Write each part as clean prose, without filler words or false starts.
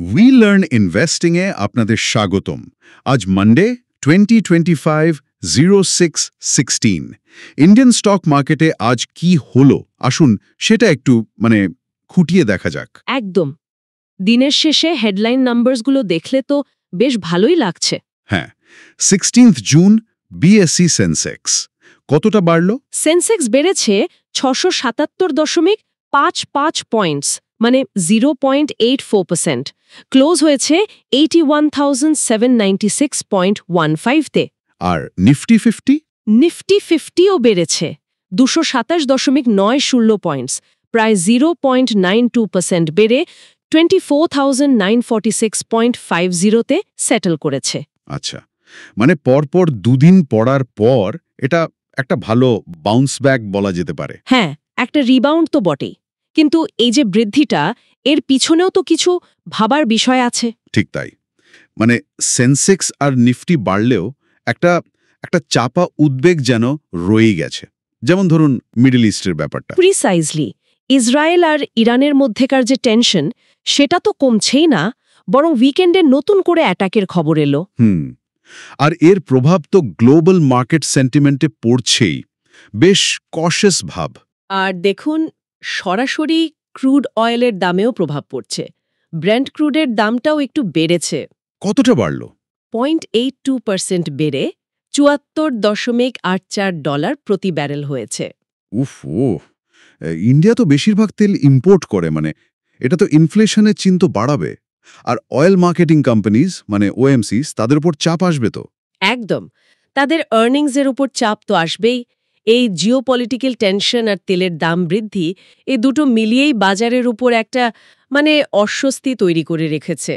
We learn ইনভেস্টিংয়ে আপনাদের স্বাগতম। আজ মানডে 2025-06-16 ইন্ডিয়ান স্টক মার্কেটে আজ কি হলো আসুন সেটা একটু খুঁটিয়ে দেখা যাক। একদম। দিনের শেষে হেডলাইন নাম্বারসগুলো দেখলে তো বেশ ভালোই লাগছে। হ্যাঁ, 16 জুন বিএসসি সেন্সেক্স কতটা বাড়ল? সেন্সেক্স বেড়েছে 677.55 পয়েন্টস, মানে 0.84%। ক্লোজ হয়েছে 81,796.15-তে। আর নিফটি 50? নিফটি 50ও বেড়েছে 227.90 পয়েন্টস, প্রায় 0.92% বেড়ে 24,946.50-তে সেটেল করেছে। আচ্ছা, পরপর দুদিন পড়ার পর এটা একটা ভালো বাউন্স ব্যাক বলা যেতে পারে। হ্যাঁ, একটা রিবাউন্ড তো বটেই, কিন্তু এই যে বৃদ্ধিটা, এর পিছনেও তো কিছু ভাবার বিষয় আছে। ঠিক তাই। সেন্সেক্স আর নিফটি বাড়লেও একটা চাপা উদ্বেগ যেন রয়ে গেছে। যেমন ধরুন মিডল ইস্টের ব্যাপারটা। প্রিসাইজলি, ইসরায়েল আর ইরানের মধ্যেকার যে টেনশন, সেটা তো কমছেই না, বরং উইকেন্ডে নতুন করে অ্যাটাকের খবর এলো। আর এর প্রভাব তো গ্লোবাল মার্কেট সেন্টিমেন্টে পড়ছেই, বেশ কশেস ভাব। আর দেখুন, সরাসরি ক্রুড অয়েলের দামেও প্রভাব পড়ছে। ব্রেন্ট ক্রুডের দামটাও একটু বেড়েছে। কতটা বাড়ল? 0.82% বেড়ে $74.84 প্রতি ব্যারেল হয়েছে। ইন্ডিয়া তো বেশিরভাগ তেল ইম্পোর্ট করে, এটা তো ইনফ্লেশনের চিন্তা বাড়াবে। আর অয়েল মার্কেটিং কোম্পানিজ ওএমসিস, তাদের উপর চাপ আসবে তো। একদম, তাদের আর্নিংসের উপর চাপ তো আসবেই। এই জিওপলিটিক্যাল টেনশন আর তেলের দাম বৃদ্ধি, এই দুটো মিলিয়েই বাজারের উপর একটা অস্বস্তি তৈরি করে রেখেছে।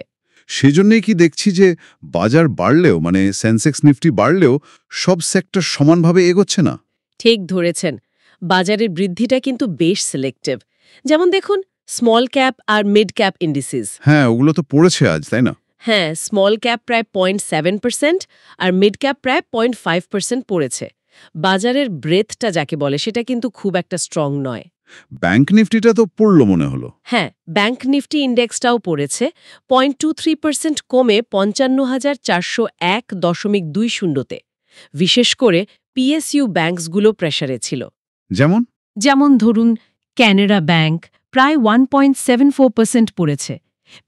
সেজন্যই কি দেখছি যে বাজার বাড়লেও সেন্সেক্স নিফটি বাড়লেও সব সেক্টর সমানভাবে এগোচ্ছে না। ঠিক ধরেছেন, বাজারের বৃদ্ধিটা কিন্তু বেশ সিলেক্টিভ। যেমন দেখুন, স্মল ক্যাপ আর মিড ক্যাপ ইন্ডিসিস। হ্যাঁ, ওগুলো তো পড়েছে আজ, তাই না? হ্যাঁ, স্মল ক্যাপ প্রায় 0.7% আর মিড ক্যাপ প্রায় 0.5% পড়েছে। বাজারের ব্রেথটা যাকে বলে সেটা কিন্তু খুব একটা স্ট্রং নয়। ব্যাংক নিফটিটা তো পড়ল মনে হলো। হ্যাঁ, ব্যাংক নিফটি ইন্ডেক্সটাও পড়েছে 0.23% কমে 55,401.20-তে। বিশেষ করে পিএসইউ ব্যাংকসগুলো প্রেসারে ছিল। যেমন ধরুন, ক্যানারা ব্যাংক প্রায় 1.74% পড়েছে,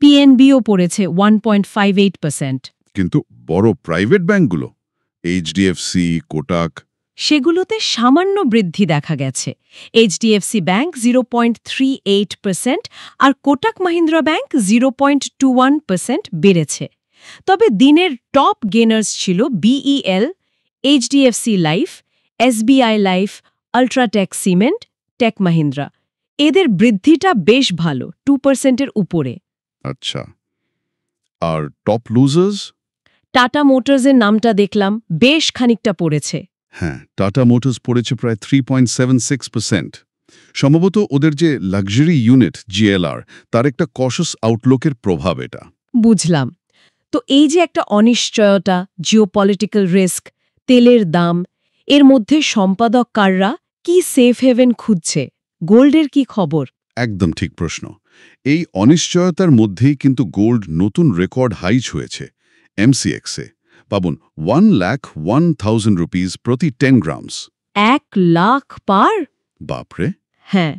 পিএনবিও পড়েছে 1.58%। কিন্তু বড় প্রাইভেট ব্যাংকগুলো, এইচডিএফসি, কোটাক, সেগুলোতে সামান্য বৃদ্ধি দেখা গেছে। এইচডিএফসি ব্যাংক 0.38% আর কোটাক মাহিন্দ্রা ব্যাংক 0.21% বেড়েছে। তবে দিনের টপ গেনার্স ছিল BEL, HDFC life, SBI life, UltraTech cement, Tech Mahindra. এদের বৃদ্ধিটা বেশ ভালো, 2%-এর উপরে। আচ্ছা, আর টপ লুজার্স? টাটা মোটরসের নামটা দেখলাম বেশ খানিকটা পড়েছে। হ্যাঁ, টাটা মোটরস পড়েছে প্রায় 3.76%। সম্ভবত ওদের যে লাক্সারি ইউনিট জিএলআর, তার একটা কশস আউটলুকের প্রভাব এটা। বুঝলাম। তো এই যে একটা অনিশ্চয়তা, জিওপলিটিক্যাল রিস্ক, তেলের দাম, এর মধ্যে সম্পাদক কাররা কি সেফ হেভেন খুঁজছে? গোল্ডের কি খবর? একদম ঠিক প্রশ্ন। এই অনিশ্চয়তার মধ্যেই কিন্তু গোল্ড নতুন রেকর্ড হাই ছুঁয়েছে। এমসিএক্সে পাবন 1,01,000 রুপিস প্রতি 10 গ্রামস। 1 লাখ পার? বাপরে! হ্যাঁ,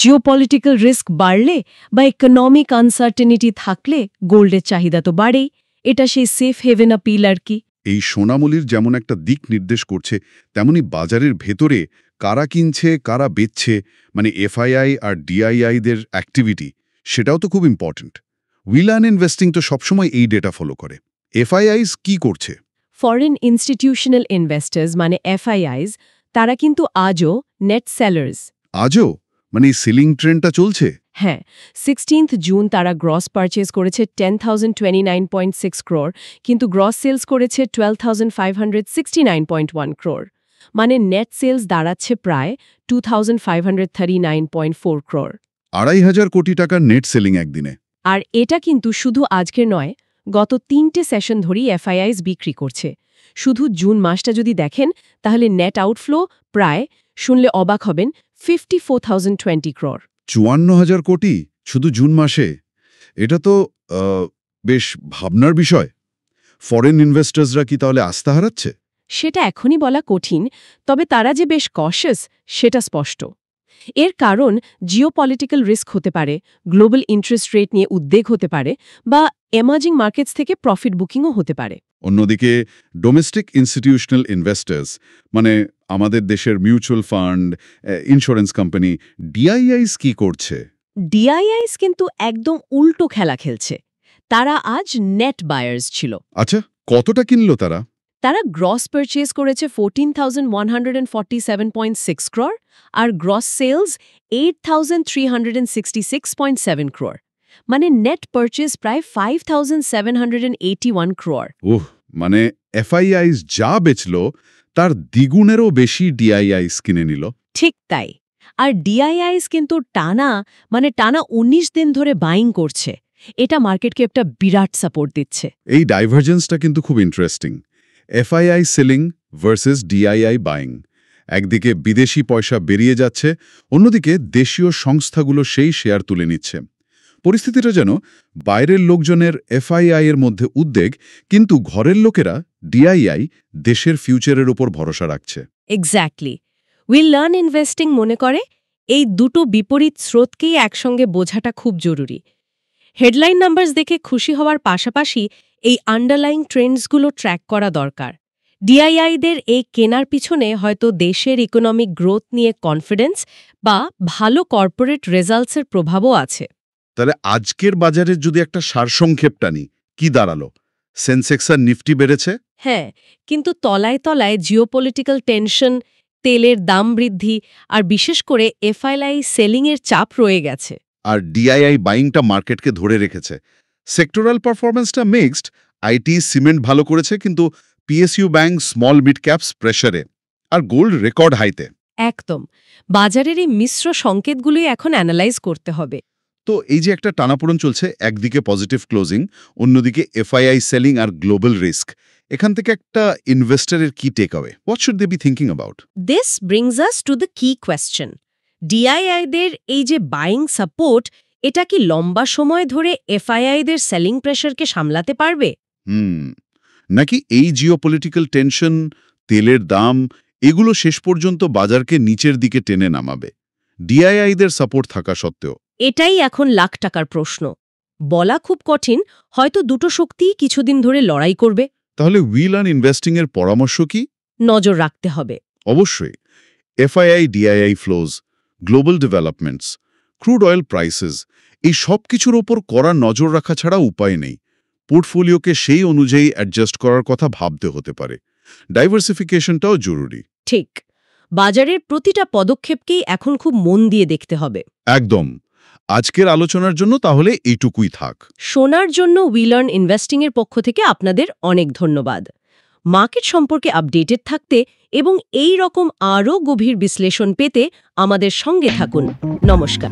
জিওপলিটিক্যাল রিস্ক বাড়লে বা ইকোনমিক আনসার্টেনিটি থাকলে গোল্ডের চাহিদা তো বাড়েই। এটা সেই সেফ হেভেন আপিল আর কি। এই সোনামলির যেমন একটা দিক নির্দেশ করছে, তেমনি বাজারের ভেতরে কারা কিনছে কারা বেচছে, এফআইআই আর ডিআইআইদের অ্যাক্টিভিটি, সেটাও তো খুব ইম্পর্ট্যান্ট। উইলান ইনভেস্টিং তো সবসময় এই ডেটা ফলো করে। এফআইআইস কি করছে? ফরেন ইনস্টিটিউশনাল ইনভেস্টার্স এফআইআইস, তারা কিন্তু আজও নেট সেলার্স। আজও? সিলিং ট্রেন্ডটা চলছে? হ্যাঁ, 16 জুন তারা গ্রস পারচেজ করেছে 10,029.6 ক্রোর, কিন্তু গ্রস সেলস করেছে 12,569.1 ক্রোর। নেট সেলস দাঁড়াচ্ছে প্রায় 2,539.4 ক্রোর। 2,500 কোটি টাকার নেট সেলিং একদিনে। আর এটা কিন্তু শুধু আজকের নয়, গত 3টে সেশন ধরেই এফআইআইস বিক্রি করছে। শুধু জুন মাসটা যদি দেখেন, তাহলে নেট আউটফ্লো প্রায়, শুনলে অবাক হবেন, 54,020 ক্রোর। 54,000 কোটি শুধু জুন মাসে? এটা তো বেশ ভাবনার বিষয়। ফরেন ইনভেস্টর্সরা কি তাহলে আস্থা হারাচ্ছে? সেটা এখনই বলা কঠিন, তবে তারা যে বেশ কশাস সেটা স্পষ্ট। এর কারণ জিওপলিটিক্যাল রিস্ক হতে পারে, গ্লোবাল ইন্টারেস্ট রেট নিয়ে উদ্বেগ হতে পারে, বা এমার্জিং মার্কেটস থেকে প্রফিট বুকিংও হতে পারে। অন্যদিকে ডোমেস্টিক ইনস্টিটিউশনাল ইনভেস্টার্স, মানে আমাদের দেশের মিউচুয়াল ফান্ড, ইন্স্যুরেন্স কোম্পানি, ডিআইআইস কি করছে? ডিআইআইস কিন্তু একদম উল্টো খেলা খেলছে। তারা আজ নেট বায়ার্স ছিল। আচ্ছা, কতটা কিনলো তারা? তারা গ্রস পারচেজ করেছে 14,147.6 ক্রোর আর গ্রস সেলস 8,366.7 ক্রোর, মানে নেট পারচেজ প্রায় 5,781 ক্রোর। মানে এফআইআইস যা বেচলো তার দ্বিগুণেরও বেশি ডিআইআইস কিনে নিল। ঠিক তাই। আর ডিআইআইস কিন্তু টানা 19 দিন ধরে বাইং করছে। এটা মার্কেটকে একটা বিরাট সাপোর্ট দিচ্ছে। এই ডাইভারজেন্সটা কিন্তু খুব interesting. FII selling versus DII buying. একদিকে বিদেশি পয়সা বেরিয়ে যাচ্ছে, অন্যদিকে দেশীয় সংস্থাগুলো সেই শেয়ার তুলে নিচ্ছে। পরিস্থিতিটা যেন বাইরের লোকজনের এফআইআই এর মধ্যে উদ্বেগ, কিন্তু ঘরের লোকেরা ডিআইআই দেশের ফিউচারের উপর ভরসা রাখছে। এক্স্যাক্টলি। উইল লার্ন ইনভেস্টিং মনে করে এই দুটো বিপরীত স্রোতকেই একসঙ্গে বোঝাটা খুব জরুরি। হেডলাইন নাম্বারস দেখে খুশি হওয়ার পাশাপাশি এই আন্ডারলাইং ট্রেন্ডসগুলো ট্র্যাক করা দরকার। ডিআইআইদের এই কেনার পিছনে হয়তো দেশের ইকোনমিক গ্রোথ নিয়ে কনফিডেন্স বা ভালো কর্পোরেট রেজাল্টসের প্রভাবও আছে। তাহলে আজকের বাজারের যদি একটা সারসংক্ষেপ টানি, কি দাঁড়ালো? সেন্সেক্স আর নিফটি বেড়েছে। হ্যাঁ, কিন্তু তলায় তলায় জিওপলিটিক্যাল টেনশন, তেলের দাম বৃদ্ধি আর বিশেষ করে এফআইআই সেলিংয়ের চাপ রয়ে গেছে। আর ডিআইআই বাইংটা মার্কেটকে ধরে রেখেছে। সেক্টরাল পারফরম্যান্সটা মিক্সড। আইটি সিমেন্ট ভালো করেছে, কিন্তু PSU bank small mid caps প্রেসারে, আর গোল্ড রেকর্ড হাইতে। একদম। বাজারের এই মিশ্র সংকেতগুলোই এখন অ্যানালাইজ করতে হবে। তো এই যে একটা টানাপোড়েন চলছে, একদিকে পজিটিভ ক্লোজিং, অন্যদিকে এফআইআই সেলিং আর গ্লোবাল রিস্ক, এখান থেকে একটা ইনভেস্টরের কি take away? What should they be thinking about? This brings us to the key question. ডিআইআইদের এই যে বাইং সাপোর্ট, এটা কি লম্বা সময় ধরে এফআইআইদের সেলিং প্রেশারকে সামলাতে পারবে? নাকি এই জিওপলিটিক্যাল টেনশন, তেলের দাম, এগুলো শেষ পর্যন্ত বাজারকে নিচের দিকে টেনে নামাবে ডিআইআইদের সাপোর্ট থাকা সত্ত্বেও? এটাই এখন লাখ টাকার প্রশ্ন। বলা খুব কঠিন। হয়তো দুটো শক্তিই কিছুদিন ধরে লড়াই করবে। তাহলে উইল অন ইনভেস্টিং এর পরামর্শ কি? নজর রাখতে হবে। অবশ্যই। FII DII flows, global developments, crude oil prices, এই সব কিছুর ওপর কড়া নজর রাখা ছাড়া উপায় নেই। পোর্টফোলিওকে সেই অনুযায়ী অ্যাডজাস্ট করার কথা ভাবতে হতে পারে। ডাইভার্সিফিকেশনটাও জরুরি। ঠিক। বাজারের প্রতিটা পদক্ষেপকেই এখন খুব মন দিয়ে দেখতে হবে। একদম। আজকের আলোচনার জন্য তাহলে এইটুকুই থাক। শোনার জন্য উইলার্ন ইনভেস্টিংয়ের পক্ষ থেকে আপনাদের অনেক ধন্যবাদ। মার্কেট সম্পর্কে আপডেটেড থাকতে এবং এই রকম আরও গভীর বিশ্লেষণ পেতে আমাদের সঙ্গে থাকুন। নমস্কার।